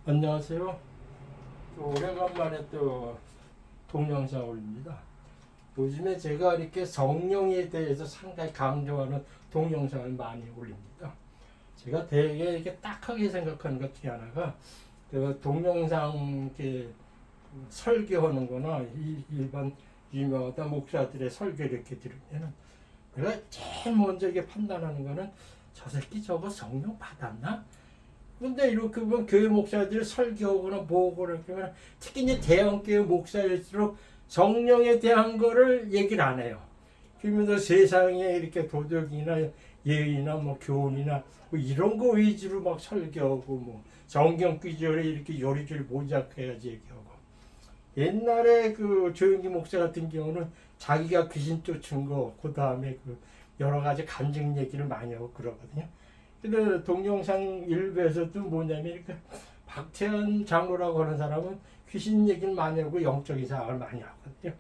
안녕하세요. 오래간만에 또 동영상 올립니다. 요즘에 제가 이렇게 성령에 대해서 상당히 강조하는 동영상을 많이 올립니다. 제가 되게 이렇게 딱하게 생각하는 것 중에 하나가 그 동영상 이렇게 설교하는 거나 일반 유명하다 목사들의 설교를 이렇게 들으면 내가 제일 먼저 이게 판단하는 거는 저 새끼 저거 성령 받았나? 근데 이렇게 보면 교회 목사들이 설교하거나 뭐하거나 그러면 특히 이제 대형교회 목사일수록 성령에 대한 거를 얘기를 안 해요. 그러면서 세상에 이렇게 도덕이나 예의나 뭐 교훈이나 뭐 이런 거 위주로 막 설교하고 뭐 성경 구절에 이렇게 요리조리 모작해가지고 얘기하고 옛날에 그 조영기 목사 같은 경우는 자기가 귀신 쫓은 거 그 다음에 그 여러 가지 간증 얘기를 많이 하고 그러거든요. 근데 동영상 일부에서도 뭐냐면 이렇게 박태현 장로라고 하는 사람은 귀신 얘기를 많이 하고 영적인 사항을 많이 하거든요.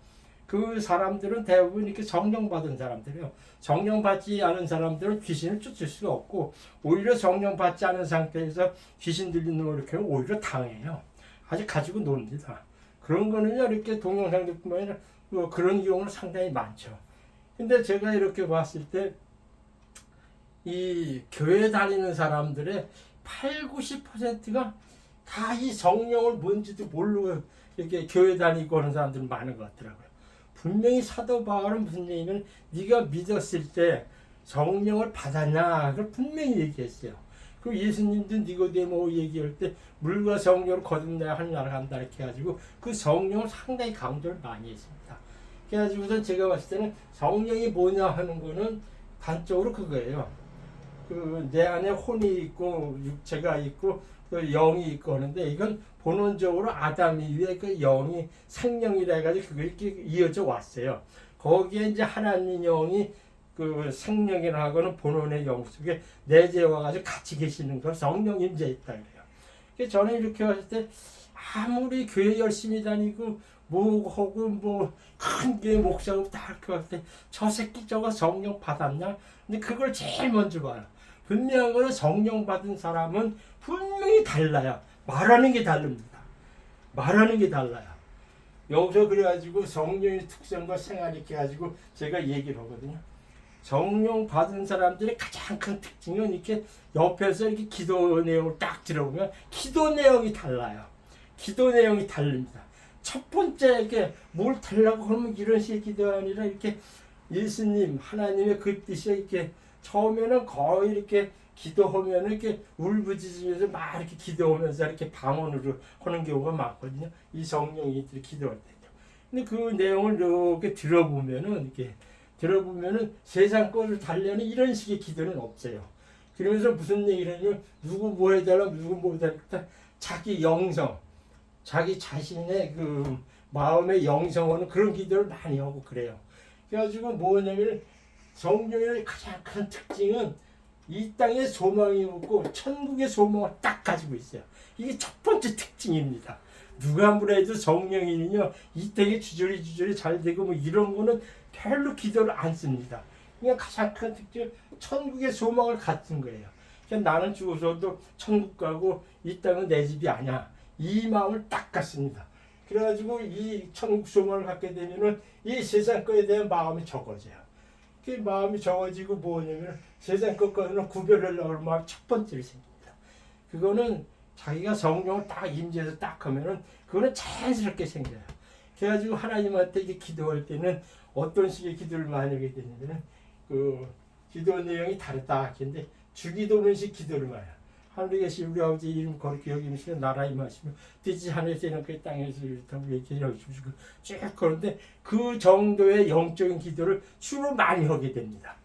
그 사람들은 대부분 이렇게 성령 받은 사람들이에요. 성령 받지 않은 사람들은 귀신을 쫓을 수가 없고 오히려 성령 받지 않은 상태에서 귀신 들리는 걸 이렇게 오히려 당해요. 아직 가지고 놉니다. 그런 거는요 이렇게 동영상들뿐만 아니라 그런 경우는 상당히 많죠. 근데 제가 이렇게 봤을 때 이 교회 다니는 사람들의 8, 90%가 다 이 성령을 뭔지도 모르고 이렇게 교회 다니고 하는 사람들은 많은 것 같더라고요. 분명히 사도 바울은 무슨 얘기냐면 네가 믿었을 때 성령을 받았냐 그걸 분명히 얘기했어요. 그 예수님도 니고데모 얘기할 때 물과 성령을 거듭나야 하느냐를 한다 이렇게 해가지고 그 성령을 상당히 강조를 많이 했습니다. 그래가지고선 제가 봤을 때는 성령이 뭐냐 하는 거는 단적으로 그거예요. 그 내 안에 혼이 있고 육체가 있고 그 영이 있고 하는데 이건 본원적으로 아담 이후에 그 영이 생명이라 해가지고 그게 이렇게 이어져 왔어요. 거기에 이제 하나님 영이 그 생명이라 하고는 본원의 영 속에 내재와 가지고 같이 계시는 걸 성령 임재 있다 그래요. 그래서 저는 이렇게 봤을 때 아무리 교회 열심히 다니고 뭐 하고 뭐 큰 게 목사고 다 이렇게 봤을 때 저 새끼 저거 성령 받았냐? 근데 그걸 제일 먼저 봐요. 분명한 거는 성령 받은 사람은 분명히 달라요. 말하는 게 다릅니다. 말하는 게 달라요. 여기서 그래가지고 성령의 특성과 생활 이렇게 가지고 제가 얘기를 하거든요. 성령 받은 사람들의 가장 큰 특징은 이렇게 옆에서 이렇게 기도 내용을 딱 들어보면 기도 내용이 달라요. 기도 내용이 다릅니다. 첫 번째 이렇게 뭘 달라고 하면 이런 식의 기도가 아니라 이렇게 예수님 하나님의 그 뜻이 이렇게 처음에는 거의 이렇게 기도하면 이렇게 울부짖으면서 막 이렇게 기도하면서 이렇게 방언으로 하는 경우가 많거든요. 이 성령이 기도할 때요. 근데 그 내용을 이렇게 들어보면은 세상 것을 달려는 이런 식의 기도는 없어요. 그러면서 무슨 얘기를 하냐면 누구 뭐 해달라 누구 뭐 해달라 자기 영성 자기 자신의 그 마음의 영성하는 그런 기도를 많이 하고 그래요. 그래가지고 뭐냐면 성령의 가장 큰 특징은 이 땅에 소망이 없고 천국의 소망을 딱 가지고 있어요. 이게 첫 번째 특징입니다. 누가 뭐래도 성령이는요 이 땅에 주저리 잘 되고 뭐 이런 거는 별로 기도를 안 씁니다. 그러니까 가장 큰 특징은 천국의 소망을 갖춘 거예요. 그러니까 나는 죽어서도 천국 가고 이 땅은 내 집이 아니야. 이 마음을 딱 갖습니다. 그래가지고 이 천국 소망을 갖게 되면은 이 세상 거에 대한 마음이 적어져요. 그 마음이 적어지고 뭐냐면 세상 것과는 구별하려고 하면 첫 번째로 생깁니다. 그거는 자기가 성령을 딱 임재해서 딱 하면은 그거는 자연스럽게 생겨요. 그래가지고 하나님한테 이게 기도할 때는 어떤 식의 기도를 많이 하게 되냐면은 그 기도 내용이 다르다 근데 주기도문식 기도를 많이 해요. 하늘에 계신 우리 아버지 이름 거룩히 여기시면 나라 임하시며 뜻이 하늘에서 이렇게 그 땅에서 이렇게 여기시고 쭉 그런데 그 정도의 영적인 기도를 주로 많이 하게 됩니다.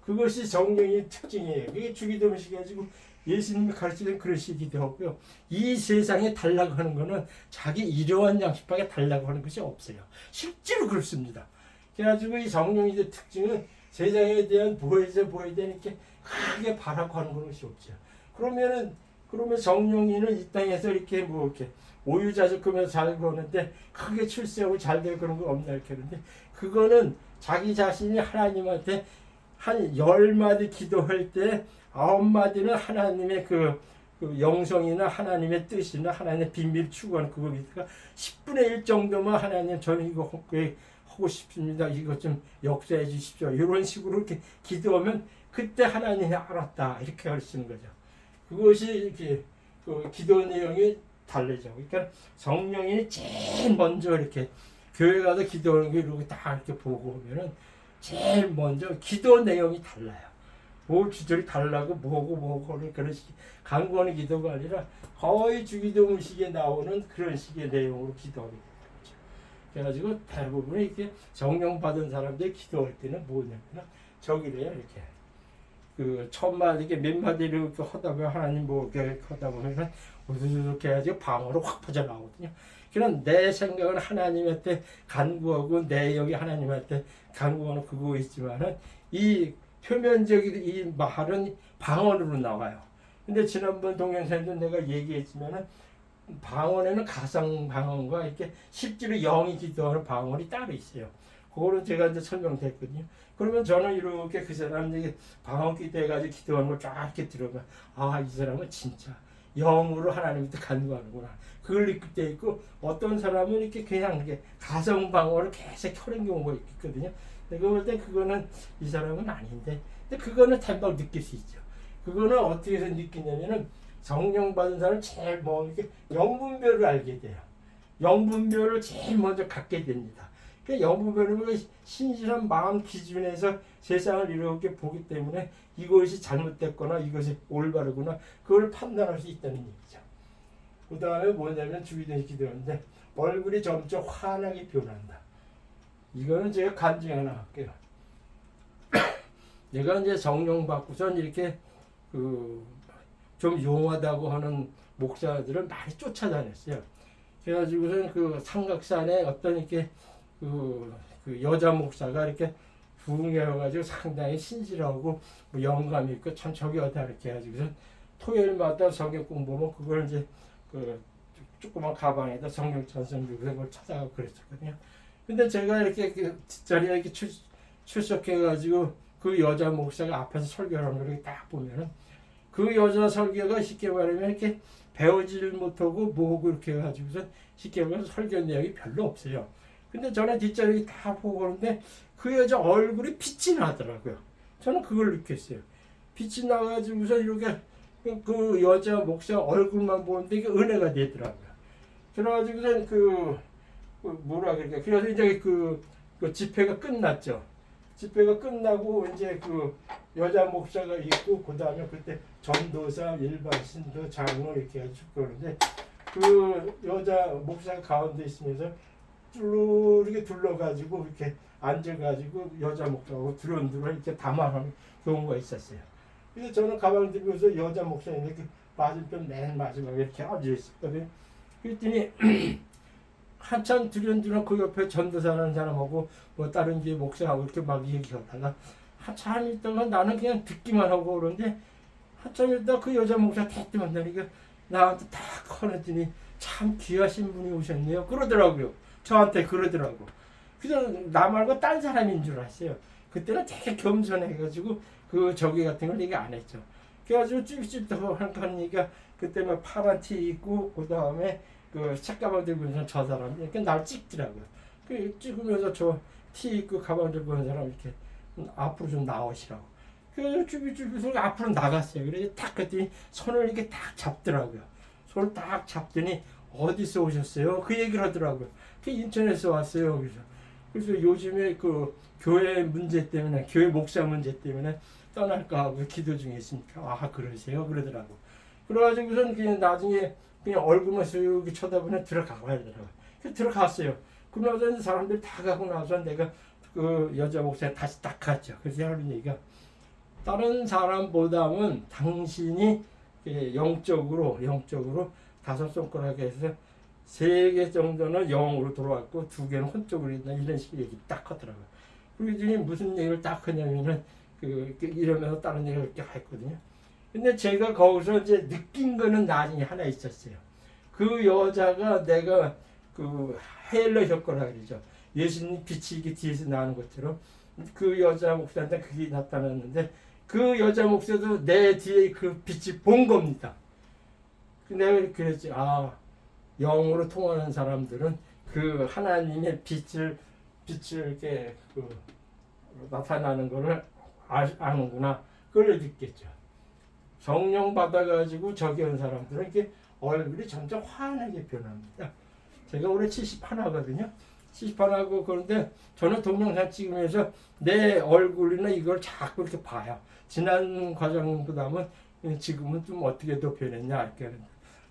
그것이 성령의 특징이에요. 이게 주기도문식 가지고 예수님이 가르치는 그런 식의 기도하고요. 이 세상에 달라고 하는 거는 자기 이러한 양식밖에 달라고 하는 것이 없어요. 실제로 그렇습니다. 그래가지고 이 성령의 특징은 세상에 대한 보여야 되는 이렇게 크게 바라고 하는 것이 없죠. 그러면 성령이는 이 땅에서 이렇게 뭐 이렇게 오유자적하면서 살고 오는데 크게 출세하고 잘 되고 그런 거 없나 이렇게 하는데 그거는 자기 자신이 하나님한테 한 10마디 기도할 때 9마디는 하나님의 그 그 영성이나 하나님의 뜻이나 하나님의 비밀 추구하는 그거니까 10분의 1 정도만 하나님 저는 이거 하고 싶습니다. 이것 좀 역사해 주십시오. 이런 식으로 이렇게 기도하면 그때 하나님이 알았다 이렇게 할 수 있는 거죠. 그것이 이렇게 그 기도 내용이 달라져. 그러니까 성령이 제일 먼저 이렇게 교회 가서 기도하는 거 이렇게 다 이렇게 보고 오면은 제일 먼저 기도 내용이 달라요. 뭘 주절이 달라고 뭐고 그런 식 간구하는 기도가 아니라 거의 주기도 음식에 나오는 그런 식의 내용으로 기도하게 되는 거죠. 그래가지고 대부분 이렇게 성령 받은 사람들이 기도할 때는 뭐냐면 저기래요. 이렇게 그 첫마디 이렇게 몇 마디를 이렇게 하다 보면 하나님 뭐 이렇게 하다 보면 우두둑 해가지고 방으로 확 퍼져 나오거든요. 그런 내 생각은 하나님한테 간구하고 내 영이 하나님한테 간구하는 그거 있지만은 이 표면적인 이 말은 방언으로 나와요. 근데 지난번 동영상에도 내가 얘기했지만은 방언에는 가상 방언과 이렇게 실제로 영이 기도하는 방언이 따로 있어요. 그거는 제가 이제 설명됐거든요. 그러면 저는 이렇게 그 사람들이 방언 기도해가지고 기도하는 걸 쫙 이렇게 들으면 이 사람은 진짜 영으로 하나님한테 간구하는구나. 그걸 느낄 때 있고 어떤 사람은 이렇게 그냥 이렇게 가상 방언을 계속 켜는 경우가 있거든요. 내가 볼 때 그거는 이 사람은 아닌데, 근데 그거는 금방 느낄 수 있죠. 그거는 어떻게 해서 느끼냐면은 성령 받은 사람은 제일 이렇게 영분별을 알게 돼요. 영분별을 제일 먼저 갖게 됩니다. 그 영분별은 신실한 마음 기준에서 세상을 이렇게 보기 때문에 이것이 잘못됐거나 이것이 올바르구나 그걸 판단할 수 있다는 얘기죠. 그 다음에 뭐냐면 주기도시 기도하는데 얼굴이 점점 환하게 변한다. 이거는 제가 간증 하나 할게요. 내가 이제 성령 받고선 이렇게 좀 용하다고 하는 목사들을 많이 쫓아다녔어요. 그래가지고선 그 삼각산에 어떤 이렇게 그 여자 목사가 이렇게 부흥해가지고 상당히 신실하고 뭐 영감 있고 참 저기 어다 이렇게 해가지고서 토요일마다 성경 공부하면 그걸 이제 그 조그만 가방에다 성경 전성기 그걸 찾아가고 그랬었거든요. 근데 제가 이렇게 그 뒷자리에 이렇게 출석해가지고 그 여자 목사가 앞에서 설교하는 걸 딱 보면은 그 여자 설교가 쉽게 말하면 이렇게 배우지를 못하고 뭐하고 이렇게 해가지고서 쉽게 말하면 설교 내용이 별로 없어요. 근데 저는 뒷자리 다 보고 그러는데 그 여자 얼굴이 빛이 나더라고요. 저는 그걸 느꼈어요. 빛이 나가지고서 이렇게 그 여자 목사 얼굴만 보는데 이게 은혜가 되더라고요. 그래가지고서 뭐라 그럴까. 그래서 이제 그 집회가 끝났죠. 집회가 끝나고 이제 그 여자 목사가 있고 그 다음에 그때 전도사, 일반 신도, 장로 이렇게 해가지고 그러는데 그 여자 목사가 가운데 있으면서 쭉 이렇게 둘러가지고 이렇게 앉아가지고 여자 목사하고 두런두런 이렇게 담화하는 경우가 있었어요. 그래서 저는 가방 들고서 여자 목사님 이렇게 맞은편 맨 마지막에 이렇게 앉아 있었거든요. 그랬더니 한참 두런두런 그 옆에 전도사라는 사람하고 뭐 다른 게 목사하고 이렇게 막 얘기하다가 한참 있다가 나는 그냥 듣기만 하고 그러는데 한참 있다가 그 여자 목사 대뜸 만나니까 나한테 딱 꺼냈더니 참 귀하신 분이 오셨네요. 그러더라고요. 저한테 그러더라고. 그래서 나 말고 딴 사람인 줄 알았어요. 그때는 되게 겸손해가지고 그 저기 같은 걸 얘기 안 했죠. 그래가지고 찝찝하고 하니까 그때 막 파란 티 입고 그 다음에 그 책가방 들고 있는 저 사람이 이렇게 날 찍더라고요. 그 찍으면서 저 티 입고 가방 들고 있는 사람 이렇게 앞으로 좀 나오시라고. 그래서 쭈비쭈비 앞으로 나갔어요. 그래서 딱 그랬더니 손을 이렇게 딱 잡더라고요. 손을 딱 잡더니 어디서 오셨어요? 그 얘기를 하더라고요. 그 인천에서 왔어요. 그래서 요즘에 그 교회 문제 때문에 교회 목사 문제 때문에 떠날까 하고 기도 중에 있으니까 그러세요? 그러더라고. 그래가지고선 그냥 나중에 그냥 얼굴만 쓱 쳐다보면 들어가야 되더라고요. 그래서 들어갔어요. 그러고서 사람들이 다 가고 나서 내가 그 여자 목사에 다시 딱 갔죠. 그래서 하는 얘기가 다른 사람보다는 당신이 영적으로 5 손가락에 해서 3개 정도는 영으로 돌아왔고 2개는 혼적으로 있다 이런 식의 얘기 딱 하더라고요. 그러더니 무슨 얘기를 딱 하냐면은 이러면서 다른 얘기를 이렇게 했거든요. 근데 제가 거기서 이제 느낀 거는 나중에 하나 있었어요. 그 여자가 내가 그 헤일러 효과라 그러죠. 예수님 빛이 이게 뒤에서 나는 것처럼 그 여자 목사한테 그게 나타났는데 그 여자 목사도 내 뒤에 그 빛이 본 겁니다. 내가 이렇게 그랬지. 영으로 통하는 사람들은 그 하나님의 빛을 이렇게 나타나는 것을 아는구나. 그걸 느꼈죠. 성령 받아가지고 저기 온 사람들은 이렇게 얼굴이 점점 환하게 변합니다. 제가 올해 71거든요. 71하고 그런데 저는 동영상 찍으면서 내 얼굴이나 이걸 자꾸 이렇게 봐요. 지난 과정보다는 지금은 좀 어떻게 더 변했냐 이렇게 하는데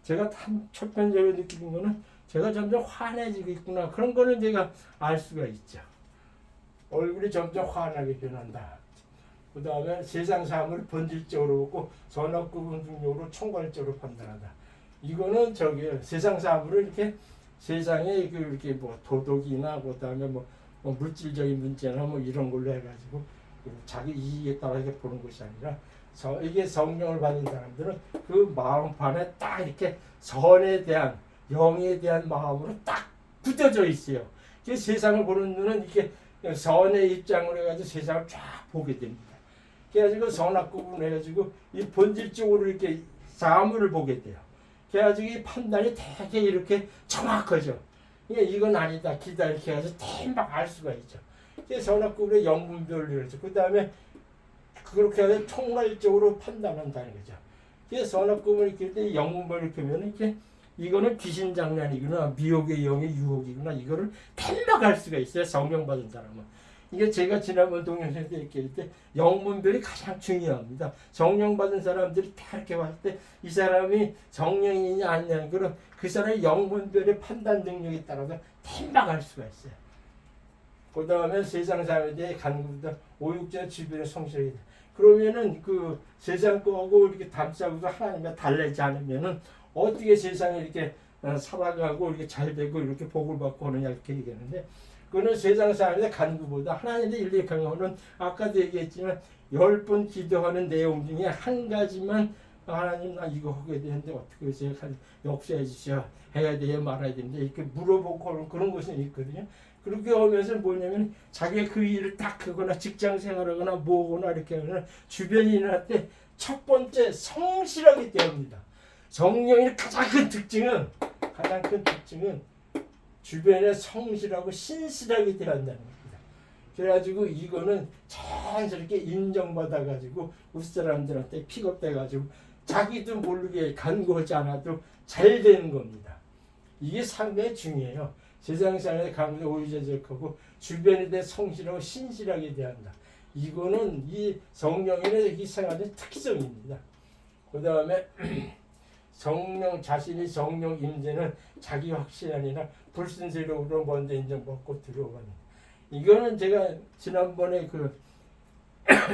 제가 첫 번째로 느끼는 거는 제가 점점 환해지고 있구나. 그런 거는 제가 알 수가 있죠. 얼굴이 점점 환하게 변한다. 그 다음에 세상 사물을 본질적으로 보고 선악구분 등용으로 총괄적으로 판단한다. 이거는 세상 사물을 이렇게 세상에 이렇게 뭐 도덕이나 그다음에 뭐 물질적인 문제나 뭐 이런 걸로 해가지고 자기 이익에 따라 이렇게 보는 것이 아니라 이게 성령을 받은 사람들은 그 마음판에 딱 이렇게 선에 대한 영에 대한 마음으로 딱 굳어져 있어요. 세상을 보는 눈은 이렇게 선의 입장으로 해가지고 세상을 쫙 보게 됩니다. 그래가지고 선악구분 해가지고 이 본질적으로 이렇게 사물을 보게 돼요. 그래가지고 이 판단이 되게 이렇게 정확하죠. 이건 아니다, 기다 이렇게 해가지고 대박 알 수가 있죠. 선악구분의 영분별로 이러죠. 그 다음에 그렇게 해서 총괄적으로 판단한다는 거죠. 그래서 선악구분을 이렇게 때 영분별 이렇게 하면 이렇게 이거는 귀신 장난이구나, 미혹의 영의 유혹이구나, 이거를 탐박할 수가 있어요. 성령 받은 사람은. 이게 제가 지난번 동영상 때 이렇게 할 때 영분별이 가장 중요합니다. 성령 받은 사람들이 다 이렇게 봤을 때 이 사람이 성령이냐 아니냐 그런 그 사람의 영분별의 판단 능력에 따라서 탐박할 수가 있어요. 그 다음에 세상 사람에 대해 간구보다 오육자 주변에 성실하게 돼. 그러면은 그 세상 거하고 이렇게 담싸고도 하나님과 달래지 않으면은 어떻게 세상에 이렇게 살아가고 이렇게 잘 되고 이렇게 복을 받고 하느냐 이렇게 얘기하는데 그는 세상 사람의 간구보다 하나님의 일리 강화는 아까도 얘기했지만 10번 기도하는 내용 중에 한 가지만 하나님 나 이거 하게 되는데 어떻게 하세요? 역사해 주셔. 해야 돼요? 말아야 되는데 이렇게 물어보고 그런 것은 있거든요. 그렇게 하면서 뭐냐면 자기가 그 일을 딱 하거나 직장 생활하거나 뭐거나 이렇게 하거나 주변인할 때 첫 번째 성실하게 대합니다. 성령의 가장 큰 특징은 주변에 성실하고 신실하게 대한다는 겁니다. 그래가지고 이거는 자연스럽게 인정받아가지고 우리 사람들한테 픽업돼가지고 자기도 모르게 간구하지 않아도 잘 되는 겁니다. 이게 상당히 중요해요. 세상 사람에 강도 오유재적하고 주변에 대해 성실하고 신실하게 대한다. 이거는 이 성령의 이 생활의 특성입니다. 그 다음에 자신이 성령 임재는 자기 확신이 아니라 불순세력으로 먼저 인정받고 들어오는. 이거는 제가 지난번에 그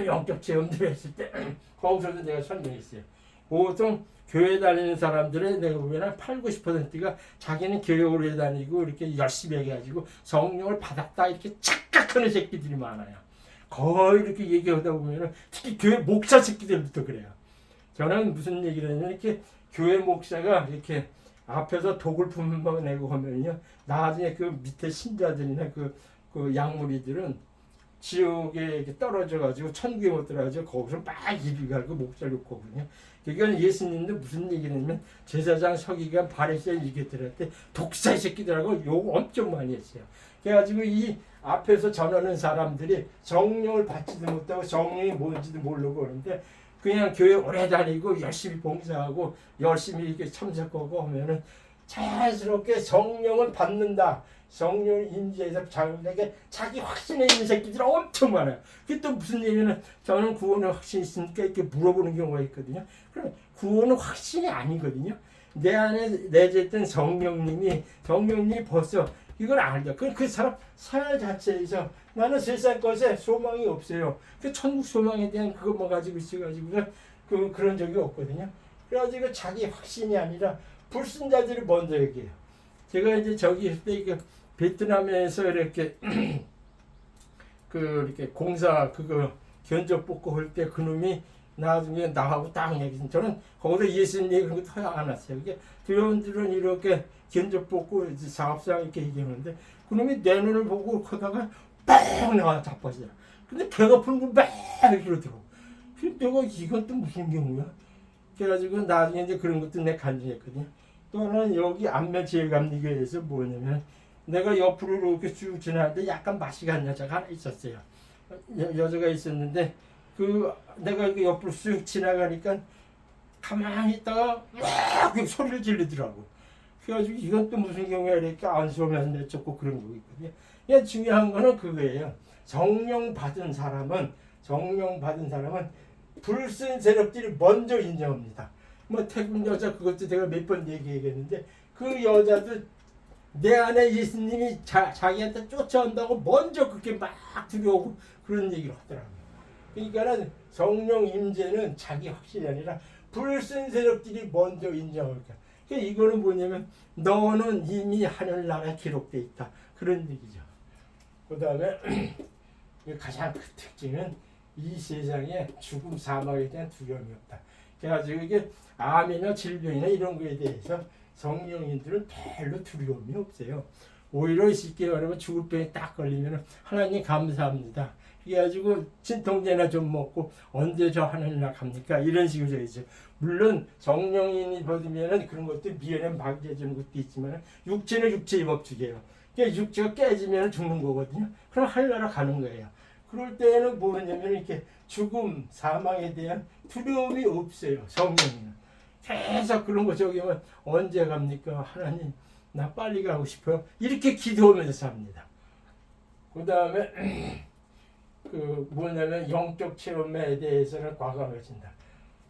영적 체험들 했을 때 거기서도 내가 설명했어요. 보통 교회 다니는 사람들의 내가 보면 80~90%가 자기는 교회 오래 다니고 이렇게 열심히 해가지고 성령을 받았다 이렇게 착각하는 새끼들이 많아요. 거의 이렇게 얘기하다 보면 특히 교회 목사 새끼들부터 그래요. 저는 무슨 얘기를 하냐면 이렇게 교회 목사가 이렇게 앞에서 독을 품어내고 하면요 나중에 그 밑에 신자들이나 그 약물이들은 지옥에 이렇게 떨어져가지고 천국에 못 들어가지고 거기서 막 입이 갈고 목살 놓고 오거든요. 그러니까 예수님도 무슨 얘기를 하냐면 제사장 서기관 바리새인 이게들한테 독사의 새끼들하고 욕 엄청 많이 했어요. 그래가지고 이 앞에서 전하는 사람들이 성령을 받지도 못하고 성령이 뭔지도 모르고 그러는데 그냥 교회 오래 다니고 열심히 봉사하고 열심히 이렇게 참석하고 하면은 자연스럽게 성령을 받는다. 성령 인지해서 자기에게 자기 확신에 있는 새끼들이 엄청 많아요. 그게 또 무슨 얘기는 저는 구원에 확신이 있으니까 이렇게 물어보는 경우가 있거든요. 그럼 구원은 확신이 아니거든요. 내 안에 내재했던 성령님이 벌써 이걸 알죠. 그 사람 사회 자체에서 나는 세상 것에 소망이 없어요. 그 천국 소망에 대한 그것만 가지고 있어가지고 그런 적이 없거든요. 그래가지고 자기 확신이 아니라 불순자들이 먼저 얘기해요. 제가 이제 저기 있을 때 베트남에서 이렇게 이렇게 공사 그거 견적 뽑고 할 때 그놈이 나중에 나하고 딱 얘기했어요. 저는 거기서 예수님 얘기 그런 거 안 왔어요. 이게 들은 이렇게 견적 뽑고 사업상 이렇게 얘기하는데 그놈이 내 눈을 보고 하다가 빡 나와 자빠져요. 근데 배가 부른 거 막 이러더라고. 그래서 내가 이건 또 무슨 경우야? 그래가지고 나중에 이제 그런 것도 내가 간증했거든요. 또 하나는 여기 안면 제일감리교회에서 뭐냐면 내가 옆으로 이렇게 쭉 지나는데 약간 맛이 간 여자가 하나 있었어요. 여자가 있었는데 그 내가 그 옆으로 쑥 지나가니까 가만히 있다가 막 소리를 지르더라고. 그래가지고 이건 또 무슨 경우야 이렇게 안수하면서 내쫓고 그런 거 있거든요. 그냥 중요한 거는 그거예요. 정령 받은 사람은 불순 세력들이 먼저 인정합니다. 뭐 태국 여자 그것도 제가 몇 번 얘기했는데 그 여자도 내 안에 예수님이 자기한테 쫓아온다고 먼저 그렇게 막 들여오고 그런 얘기를 하더라고요. 그러니까는 성령 임재는 자기 확신이 아니라 불순 세력들이 먼저 인정할 거야. 그러니까 이거는 뭐냐면 너는 이미 하늘나라에 기록돼 있다 그런 얘기죠. 그 다음에 가장 큰 특징은 이 세상에 죽음 사망에 대한 두려움이 없다. 그래가지고 이게 암이나 질병이나 이런 거에 대해서 성령인들은 별로 두려움이 없어요. 오히려 쉽게 말하면 죽을 병에 딱 걸리면 하나님 감사합니다. 그래가지고 진통제나 좀 먹고 언제 저 하늘나라 갑니까? 이런 식으로 되죠. 물론 성령인이 받으면 그런 것도 미연에 방지해주는 것도 있지만 육체는 육체의 법칙이에요. 그러니까 육체가 깨지면 죽는 거거든요. 그럼 하늘나라 가는 거예요. 그럴 때는 뭐냐면 이렇게 죽음, 사망에 대한 두려움이 없어요. 성령인은. 계속 그런 거 저기 뭐 언제 갑니까? 하나님 나 빨리 가고 싶어요. 이렇게 기도하면서 삽니다. 그 다음에 그 뭐냐면 영적 체험에 대해서는 과감해진다.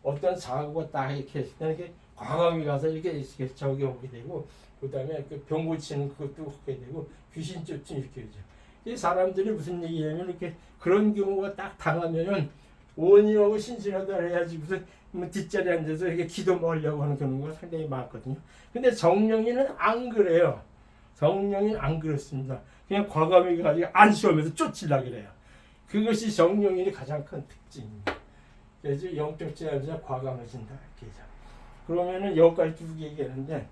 어떤 사고가 딱 이렇게 했을 때 이렇게 과감히 가서 이렇게 저기 오게 되고 그 다음에 그 병 고치는 그것도 하게 되고 귀신 쫓지 이렇게 되죠. 이 사람들이 무슨 얘기냐면 이렇게 그런 경우가 딱 당하면은 원인하고 신실하다 해야지 무슨 뭐 뒷자리에 앉아서 이렇게 기도 먹으려고 하는 경우가 상당히 많거든요. 근데 정령이는 안 그래요. 정령이는 안 그렇습니다. 그냥 과감히 가지고 안수하면서 쫓으려고 그래요. 그것이 정령인이 가장 큰 특징입니다. 그래서 영적 제한에서 과감해진다 이렇게 하죠. 그러면은 여기까지 쭉 얘기하는데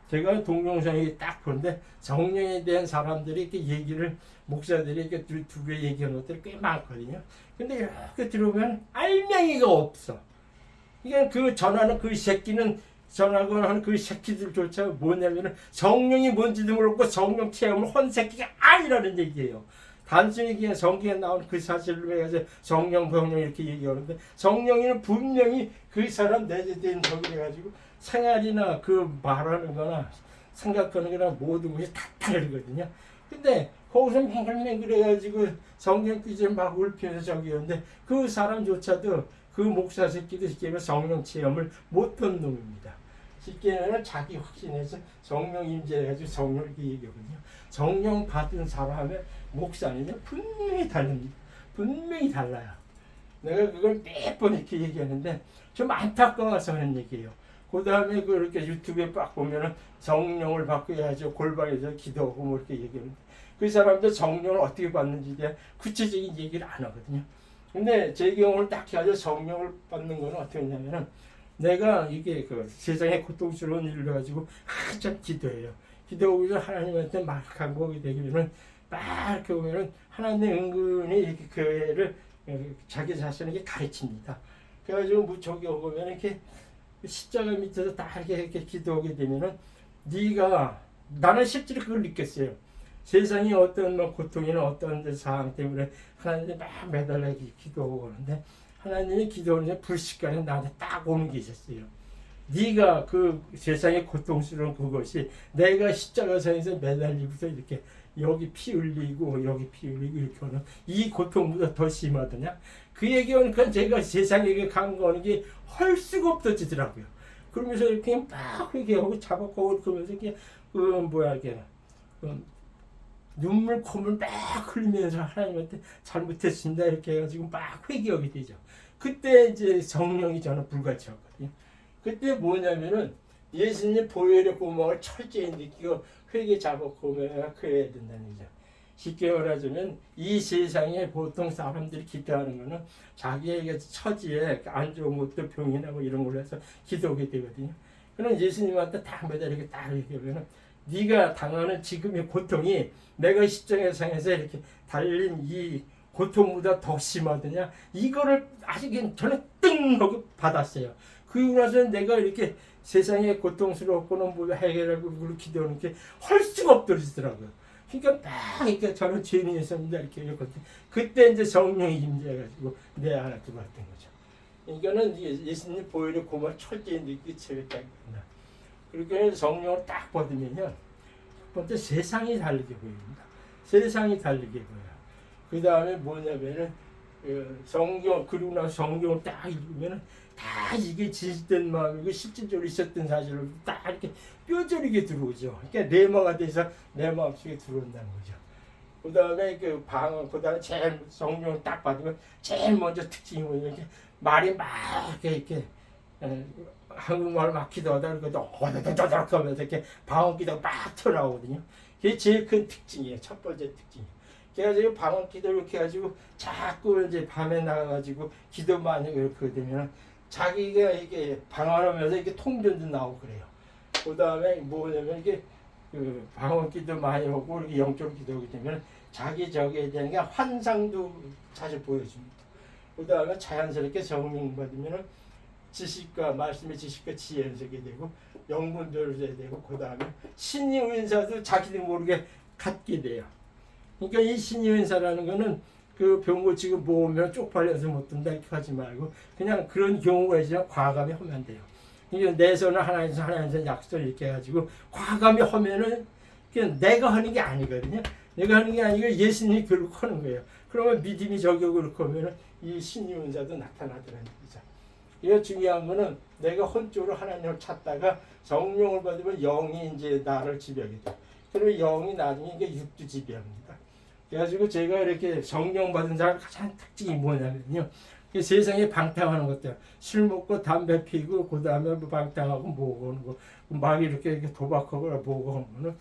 제가 동영상에 딱 보는데 정령에 대한 사람들이 이렇게 얘기를 목사들이 이렇게 두 개 얘기하는 것들이 꽤 많거든요. 근데 이렇게 들어보면 알맹이가 없어. 이게 그 전하는 그 새끼는 전하거나 하는 그 새끼들조차 뭐냐면은 정령이 뭔지도 모르고 정령 체험을 한 새끼가 아니라는 얘기예요. 단순히 그냥 성경에 나온 그 사실로 해가지고 정령, 병령 이렇게 얘기하는데 정령이는 분명히 그 사람 내재된 적이 해가지고 생활이나 그 말하는 거나 생각하는 거나 모든 것이 다 다르거든요. 근데 거기서 맹글맹글해가지고 성경 퀴즈를 막 울피면서 저기 하는데 그 사람조차도 그 목사 새끼도 쉽게 말하면 성령 체험을 못한 놈입니다. 쉽게 말하면 자기 확신해서 성령 임재해가지고 성령 이렇게 얘기하거든요. 성령 받은 사람의 목사님은 분명히 다릅니다. 분명히 달라요. 내가 그걸 몇 번 이렇게 얘기하는데 좀 안타까워서 하는 얘기예요. 그 다음에 그렇게 유튜브에 빡 보면은 성령을 받고 해야죠. 골방에서 기도하고 뭐 이렇게 얘기하는데 그 사람들 성령을 어떻게 받는지에 대한 구체적인 얘기를 안 하거든요. 근데 제 경우를 딱 해가지고 성령을 받는 거는 어떻게 했냐면은 내가 이게 그 세상에 고통스러운 일을 가지고 한참 기도해요. 기도하고 하나님한테 막 간구하게 되면은 막 이렇게 보면은 하나님 은근히 이렇게 교회를 자기 자신에게 가르칩니다. 그래가지고 무척이 오면 이렇게 십자가 밑에서 딱 이렇게 기도하게 되면은 네가 나는 실제로 그걸 느꼈어요. 세상에 어떤 뭐 고통이나 어떤 상황 때문에 하나님이 막 매달려 기도하고 오는데 하나님이 기도하는 불시간에 나한테 딱 오는 게 있었어요. 네가 그 세상의 고통스러운 그것이 내가 십자가상에서 매달리고서 이렇게 여기 피 흘리고 여기 피 흘리고 이렇게 하는 이 고통보다 더 심하더냐? 그 얘기하니까 제가 세상에 간거하는 게 할 수가 없어지더라고요. 그러면서 이렇게 막 얘기하고 자박하고 그러면서 이렇게 이게 눈물 콧물 막 흘리면서 하나님한테 잘못했습니다 이렇게 해가지고 막 회개하게 되죠. 그때 이제 성령이 저는 불같이었거든요. 그때 뭐냐면은 예수님 보혈의 고막을 철저히 느끼고 회개 자복하고 그래야 된다는 거죠. 쉽게 말하자면 이 세상에 보통 사람들이 기도하는 거는 자기에게 처지에 안 좋은 것도 병이나 뭐 이런 걸로 해서 기도하게 되거든요. 그럼 예수님한테 딱 매달리게 딱 얘기하면은 네가 당하는 지금의 고통이 내가 십자가상에서 이렇게 달린 이 고통보다 더 심하더냐? 이거를 아직 저는 띵 하고 받았어요. 그러고 나서 내가 이렇게 세상에 고통스럽고는 뭐 해결하고 그걸 기도하는 게 할 수가 없더라고요. 그러니까 막 이렇게 저는 죄인이었습니다. 이렇게 이랬거든요. 그때 이제 성령이 임재해가지고 내 안에 들어왔던 거죠. 그러니까는 예수님 보혈의 고만 철저히 느끼기 체했다니까. 그렇게 성령을 딱 받으면요. 첫 번째 세상이 다르게 보입니다. 세상이 다르게 보여요. 그 다음에 뭐냐면은 성경 그리고 나서 성경을 딱 읽으면은 다 이게 진실된 마음이고 실질적으로 있었던 사실을 딱 이렇게 뼈저리게 들어오죠. 그러니까 내마가 돼서 내 마음속에 들어온다는 거죠. 그 다음에 그 다음에 제일 성령을 딱 받으면 제일 먼저 특징이 뭐냐면 이렇게 말이 막 이렇게 한국말 막 기도하다 그러거든. 어다다다닥 하면서 이렇게 방언 기도가 막 튀어나오거든요. 그게 제일 큰 특징이에요. 첫 번째 특징. 그래가지고 방언 기도 이렇게 해가지고 자꾸 이제 밤에 나가가지고 기도 많이 이렇게 되면 자기가 이게 방언하면서 이게 통변도 나오고 그래요. 그 다음에 뭐냐면 이게 방언 기도 많이 하고 이렇게 영적 기도하게 되면 자기 저기에 대한 게 환상도 자주 보여줍니다. 그 다음에 자연스럽게 성령 받으면 지식과 말씀의 지식과 지혜를 세게 되고 영문별을 세게 되고 그 다음에 신의 은사도 자기도 모르게 갖게 돼요. 그러니까 이 신의 은사라는 거는 그 병 고치고 모으면 쪽팔려서 못 든다 이렇게 하지 말고 그냥 그런 경우가 있으면 과감히 하면 돼요. 그러니까 내 손을 하나님께서 약속을 이렇게 해가지고 과감히 하면은 그냥 내가 하는 게 아니거든요. 내가 하는 게 아니고 예수님이 결국 하는 거예요. 그러면 믿음이 저격을 하면은 이 신의 은사도 나타나더라는 얘기죠. 이거 중요한 거는 내가 혼적으로 하나님을 찾다가 성령을 받으면 영이 이제 나를 지배하게 돼. 그러면 영이 나중에 이게 육도 지배합니다. 그래가지고 제가 이렇게 성령 받은 사람 가장 특징이 뭐냐면요. 세상에 방탕하는 것들, 술 먹고 담배 피고 그 다음에 뭐 방탕하고 뭐고 하는 거, 막 이렇게 도박하고 뭐고 하는 거는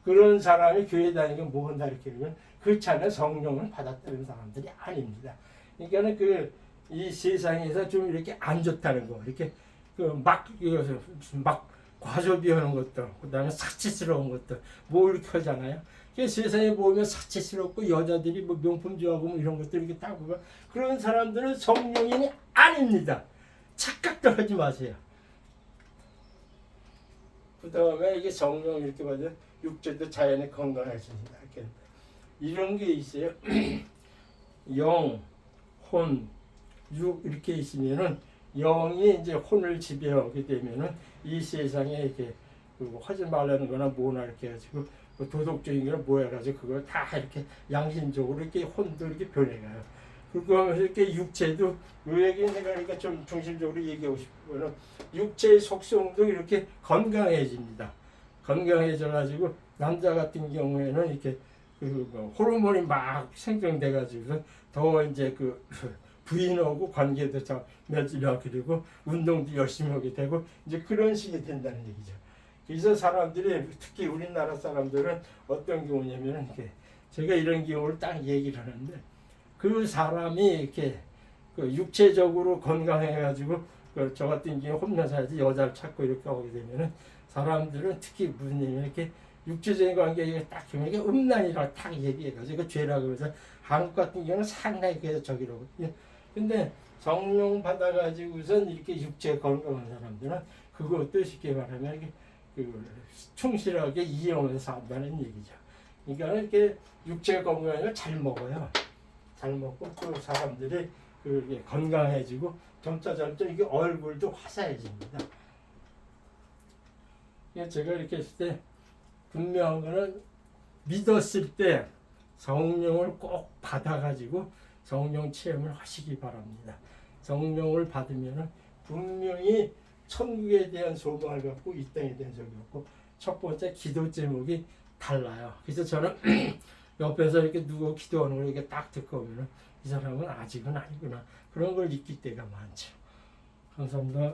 그런 사람이 교회 다니고 뭐 한다 이렇게 하면 그렇지 않은 성령을 받았다는 사람들이 아닙니다. 그러니까는 이 세상에서 좀 이렇게 안 좋다는 거, 이렇게 막 과소비하는 것들, 그 다음에 사치스러운 것들, 뭐 이렇게 하잖아요. 세상에 보면 사치스럽고 여자들이 뭐 명품 좋아하고 뭐 이런 것들 이렇게 딱 보면 그런 사람들은 성령인이 아닙니다. 착각도 하지 마세요. 그 다음에 이게 성령 이렇게 받으면 육체도 자연에 건강해집니다. 이런 게 있어요. 영, 혼, 육 이렇게 있으면은 영이 이제 혼을 지배하게 되면은 이 세상에 이렇게 하지 말라는 거나 뭐나 이렇게 해가지고 도덕적인 거나 뭐 해가지고 그걸 다 이렇게 양심적으로 이렇게 혼도 이렇게 변해가요. 그거 하면서 이렇게 육체도 요 얘기 내가 그러니까 좀 중심적으로 얘기하고 싶은 육체의 속성도 이렇게 건강해집니다. 건강해져가지고 남자 같은 경우에는 이렇게 호르몬이 막 생성돼가지고 더 이제 부인하고 관계도 잘 맺으려고 그리고 운동도 열심히 하게 되고 이제 그런 식이 된다는 얘기죠. 그래서 사람들이 특히 우리나라 사람들은 어떤 경우냐면 이렇게 제가 이런 경우를 딱 얘기를 하는데 그 사람이 이렇게 육체적으로 건강해가지고 저 같은 경우 홈런 사야지 여자를 찾고 이렇게 하게 되면은 사람들은 특히 무슨 얘기냐면 이렇게 육체적인 관계에 딱 보면 이게 음란이라고 딱 얘기해가지고 죄라고 해서 한국 같은 경우는 상당히 그래서 저기라거든요. 근데 성령 받아가지고선 이렇게 육체 건강한 사람들은 그것도 쉽게 말하면 이렇게 충실하게 이용해서 산다는 얘기죠. 그러니까 이렇게 육체 건강을 잘 먹어요. 잘 먹고 그 사람들이 건강해지고 점차 이게 얼굴도 화사해집니다. 제가 이렇게 했을 때 분명한 거는 믿었을 때 성령을 꼭 받아가지고 성령 체험을 하시기 바랍니다. 성령을 받으면 분명히 천국에 대한 소망을 갖고 이 땅에 대한 소망을 갖고 첫 번째 기도 제목이 달라요. 그래서 저는 옆에서 이렇게 누구 기도하는 걸 이렇게 딱 듣고 보면 이 사람은 아직은 아니구나 그런 걸 느낄 때가 많죠. 감사합니다.